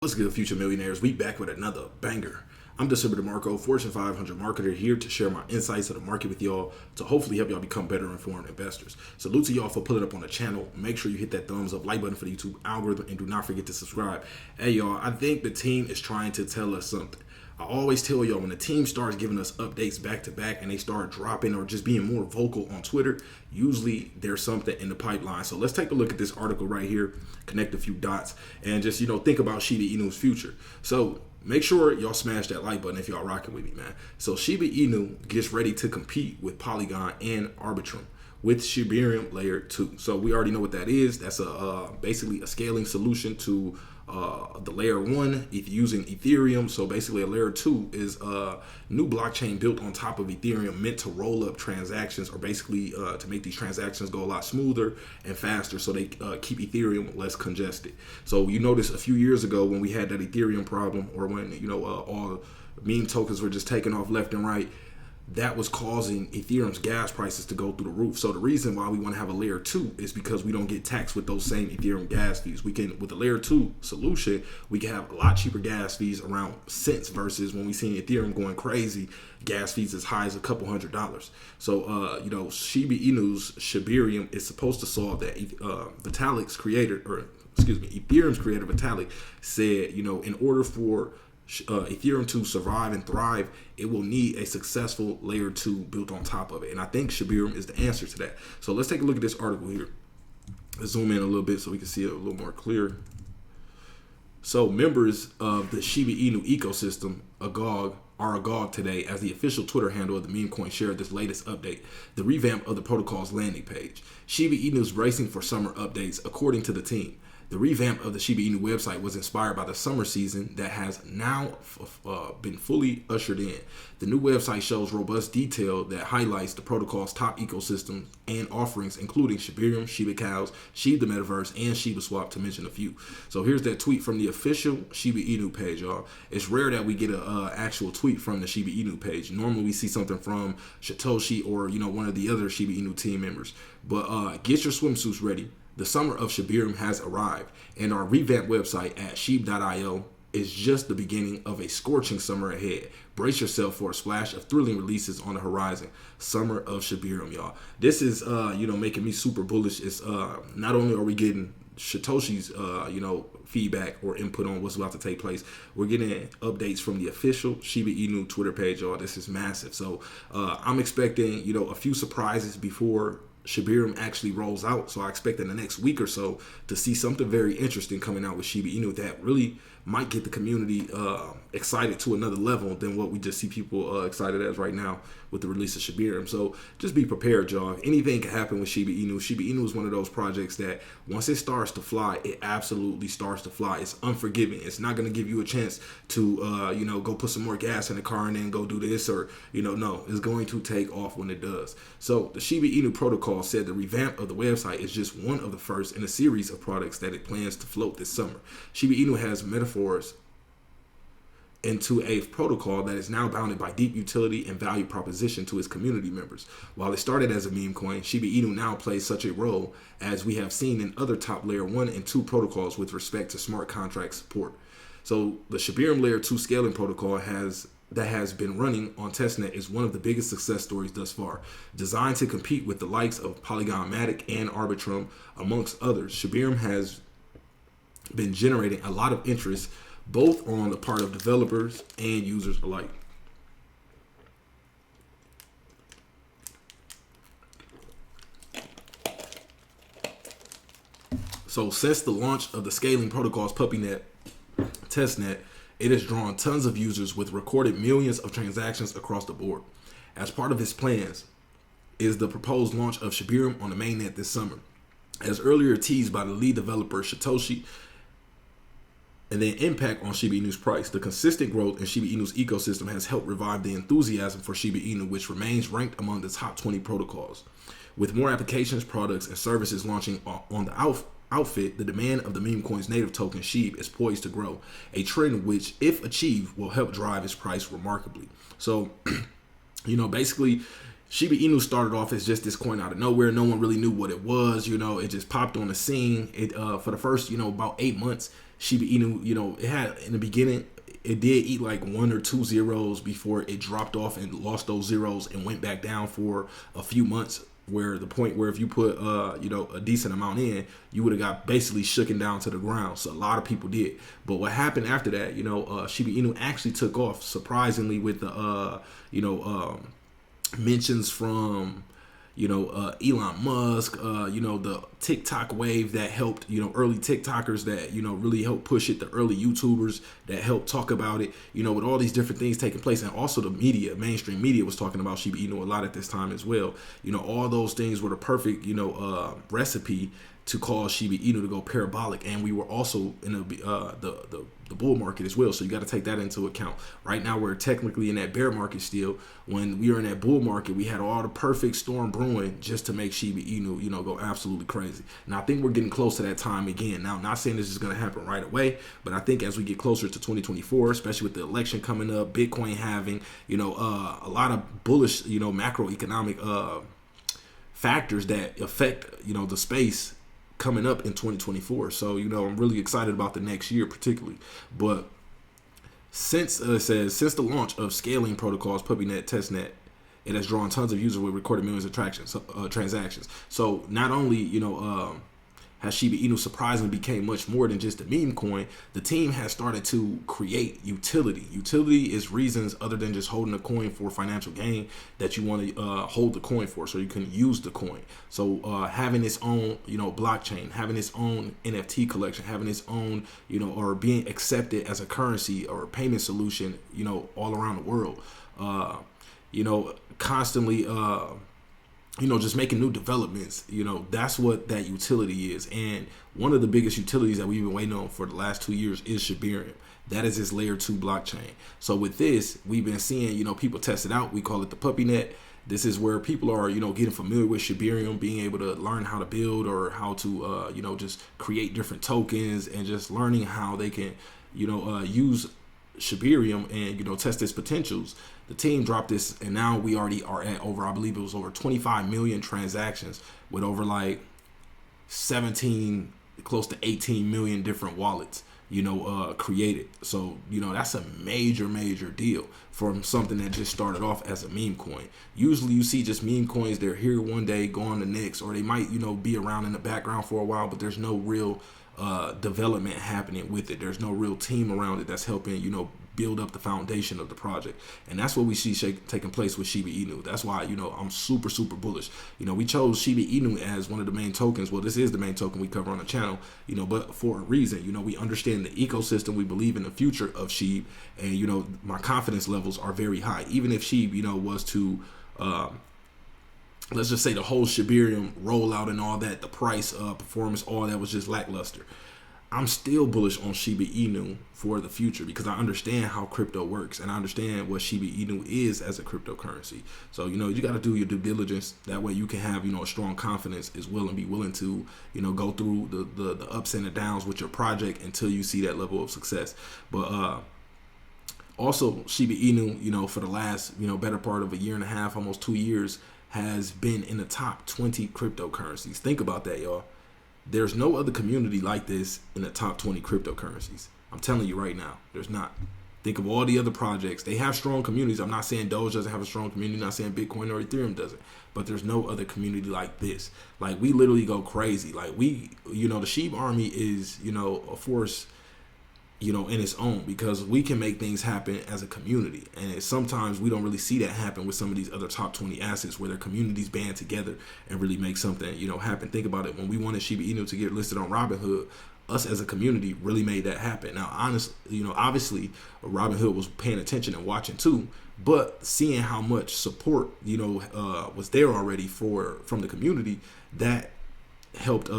What's good, future millionaires? We back with another banger. I'm DecemberDeMarco, Fortune 500 marketer, here to share my insights of the market with y'all to hopefully help y'all become better informed investors. Salute to y'all for pulling up on the channel. Make sure you hit that thumbs up, like button for the YouTube algorithm, and do not forget to subscribe. Hey y'all, I think the team is trying to tell us something. I always tell y'all, when the team starts giving us updates back to back and they start dropping or just being more vocal on Twitter, usually there's something in the pipeline. So let's take a look at this article right here, connect a few dots, and just, think about Shiba Inu's future. So make sure y'all smash that like button if y'all rocking with me, man. So Shiba Inu gets ready to compete with Polygon and Arbitrum with Shibarium layer 2. So we already know what that is. That's basically a scaling solution to the layer 1 if using Ethereum. So basically a layer 2 is a new blockchain built on top of Ethereum, meant to roll up transactions, or basically to make these transactions go a lot smoother and faster, so they keep Ethereum less congested. So you notice a few years ago when we had that Ethereum problem, or when all meme tokens were just taking off left and right, that was causing Ethereum's gas prices to go through the roof. So the reason why we want to have a layer 2 is because we don't get taxed with those same Ethereum gas fees. We can, with the layer 2 solution, we can have a lot cheaper gas fees, around cents, versus when we see Ethereum going crazy, gas fees as high as a couple $100. So, Shiba Inu's Shibarium is supposed to solve that. Vitalik's creator, Ethereum's creator Vitalik said, in order for Ethereum to survive and thrive, it will need a successful layer 2 built on top of it. And I think Shibarium is the answer to that. So let's take a look at this article here. Let's zoom in a little bit so we can see it a little more clear. So members of the Shiba Inu ecosystem, are agog today as the official Twitter handle of the meme coin shared this latest update, the revamp of the protocol's landing page. Shiba Inu is racing for summer updates, according to the team. The revamp of the Shiba Inu website was inspired by the summer season that has now been fully ushered in. The new website shows robust detail that highlights the protocol's top ecosystems and offerings, including Shibarium, Shiba Cows, Shib the Metaverse, and shibaswap, to mention a few. So here's that tweet from the official Shiba Inu page, y'all. It's rare that we get an actual tweet from the Shiba Inu page. Normally we see something from Satoshi or one of the other Shiba Inu team members. But get your swimsuits ready. The summer of Shibarium has arrived, and our revamped website at shib.io is just the beginning of a scorching summer ahead. Brace yourself for a splash of thrilling releases on the horizon. Summer of Shibarium, y'all. This is, making me super bullish. It's not only are we getting Satoshi's, feedback or input on what's about to take place, we're getting updates from the official Shiba Inu Twitter page, y'all. This is massive. So I'm expecting, a few surprises before Shibarium actually rolls out. So I expect in the next week or so to see something very interesting coming out with Shiba Inu that really might get the community excited to another level than what we just see people excited as right now with the release of Shibarium. So just be prepared, y'all. Anything can happen with Shiba Inu. Shiba Inu is one of those projects that once it starts to fly, it absolutely starts to fly. It's unforgiving. It's not going to give you a chance to, go put some more gas in the car and then go do this, or, no, it's going to take off when it does. So the Shiba Inu protocol said the revamp of the website is just one of the first in a series of products that it plans to float this summer. Shiba Inu has metaphors into a protocol that is now bounded by deep utility and value proposition to its community members. While it started as a meme coin, Shiba Inu now plays such a role as we have seen in other top layer 1 and 2 protocols with respect to smart contract support. So the Shibarium layer 2 scaling protocol that has been running on testnet is one of the biggest success stories thus far. Designed to compete with the likes of Polygon Matic and Arbitrum, amongst others, Shibarium has been generating a lot of interest both on the part of developers and users alike. So since the launch of the scaling protocol's puppynet testnet, it has drawn tons of users with recorded millions of transactions across the board. As part of its plans is the proposed launch of Shibarium on the mainnet this summer. As earlier teased by the lead developer Satoshi, and then impact on Shiba Inu's price. The consistent growth in Shiba Inu's ecosystem has helped revive the enthusiasm for Shiba Inu, which remains ranked among the top 20 protocols. With more applications, products, and services launching on the outfit, the demand of the meme coin's native token SHIB is poised to grow, a trend which, if achieved, will help drive its price remarkably. So, basically, Shiba Inu started off as just this coin out of nowhere. No one really knew what it was. It just popped on the scene. It for the first, about 8 months, Shiba Inu, it had in the beginning, it did eat like 1 or 2 zeros before it dropped off and lost those zeros and went back down for a few months, where the point where if you put a decent amount in, you would have got basically shooken down to the ground. So a lot of people did. But what happened after that, Shiba Inu actually took off surprisingly with the mentions from Elon Musk, the TikTok wave that helped, early TikTokers that, really helped push it, the early YouTubers that helped talk about it, with all these different things taking place. And also the media, mainstream media was talking about Shiba Inu a lot at this time as well. All those things were the perfect, recipe to cause Shiba Inu to go parabolic. And we were also in the bull market as well. So you got to take that into account. Right now, we're technically in that bear market still. When we were in that bull market, we had all the perfect storm brewing just to make Shiba Inu, go absolutely crazy. And I think we're getting close to that time again. Now, I'm not saying this is going to happen right away, but I think as we get closer to 2024, especially with the election coming up, Bitcoin having, a lot of bullish, macroeconomic factors that affect, the space coming up in 2024. So, I'm really excited about the next year particularly. But since the launch of scaling protocols, PuppyNet, testnet, it has drawn tons of users with recorded millions of transactions. So not only, has Shiba Inu surprisingly became much more than just a meme coin, the team has started to create utility. Utility is reasons other than just holding a coin for financial gain that you want to hold the coin for, so you can use the coin. So having its own, blockchain, having its own NFT collection, having its own, or being accepted as a currency or a payment solution, all around the world. Constantly, just making new developments, that's what that utility is. And one of the biggest utilities that we've been waiting on for the last 2 years is Shibarium. That is its layer 2 blockchain. So with this, we've been seeing, people test it out. We call it the PuppyNet. This is where people are, getting familiar with Shibarium, being able to learn how to build or how to, just create different tokens, and just learning how they can, use Shibarium and, test its potentials. The team dropped this, and now we already are at over, I believe it was over 25 million transactions with over like 17, close to 18 million different wallets, created. So, that's a major deal from something that just started off as a meme coin. Usually you see just meme coins, they're here one day, gone the next, or they might, be around in the background for a while, but there's no real development happening with it. There's no real team around it that's helping, build up the foundation of the project. And that's what we see taking place with Shiba Inu. That's why, I'm super bullish. We chose Shiba Inu as one of the main tokens. Well, this is the main token we cover on the channel, but for a reason. We understand the ecosystem. We believe in the future of SHIB, and, my confidence levels are very high. Even if SHIB, was to, let's just say the whole Shibarium rollout and all that, the price, performance, all that was just lackluster, I'm still bullish on Shiba Inu for the future because I understand how crypto works and I understand what Shiba Inu is as a cryptocurrency. So, you got to do your due diligence. That way you can have, a strong confidence as well and be willing to, go through the ups and the downs with your project until you see that level of success. But also Shiba Inu, for the last, better part of a year and a half, almost 2 years, has been in the top 20 cryptocurrencies. Think about that, y'all. There's no other community like this in the top 20 cryptocurrencies. I'm telling you right now, there's not. Think of all the other projects. They have strong communities. I'm not saying Doge doesn't have a strong community. I'm not saying Bitcoin or Ethereum doesn't. But there's no other community like this. Like, we literally go crazy. Like, we, the SHIB army is, a force, in its own, because we can make things happen as a community. And sometimes we don't really see that happen with some of these other top 20 assets where their communities band together and really make something, happen. Think about it. When we wanted Shiba Inu to get listed on Robinhood, us as a community really made that happen. Now, honestly, obviously Robinhood was paying attention and watching too, but seeing how much support, was there already from the community, that helped,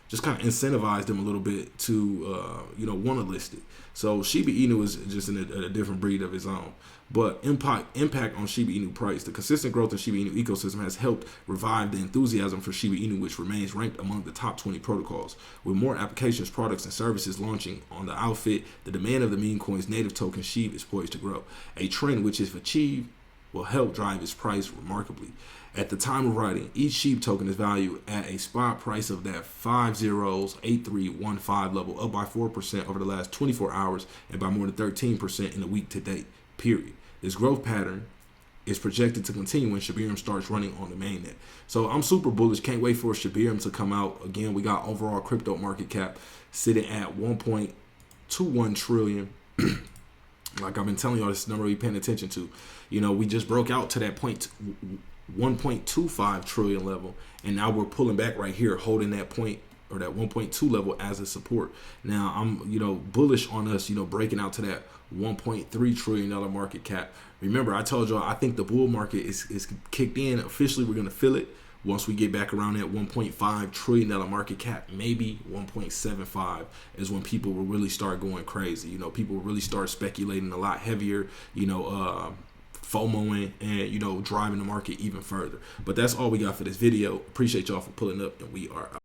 just kind of incentivize them a little bit to, want to list it. So Shiba Inu is just in a different breed of its own. But impact on Shiba Inu price. The consistent growth of Shiba Inu ecosystem has helped revive the enthusiasm for Shiba Inu, which remains ranked among the top 20 protocols. With more applications, products, and services launching on the outfit, the demand of the meme coin's native token SHIB is poised to grow. A trend which, if achieved, will help drive its price remarkably. At the time of writing, each SHIB token is valued at a spot price of that 508315 level, up by 4% over the last 24 hours and by more than 13% in the week to date, period. This growth pattern is projected to continue when Shiba Inu starts running on the mainnet. So I'm super bullish. Can't wait for Shiba Inu to come out. Again, we got overall crypto market cap sitting at 1.21 trillion. Like I've been telling y'all, this number we're paying attention to. You know, we just broke out to that 1.25 trillion level, and now we're pulling back right here, holding that point or that 1.2 level as a support. Now I'm, bullish on us, breaking out to that $1.3 trillion market cap. Remember, I told y'all I think the bull market is kicked in. Officially, we're gonna feel it once we get back around that $1.5 trillion market cap. Maybe 1.75 is when people will really start going crazy. People will really start speculating a lot heavier, FOMOing and, driving the market even further. But that's all we got for this video. Appreciate y'all for pulling up, and we are out.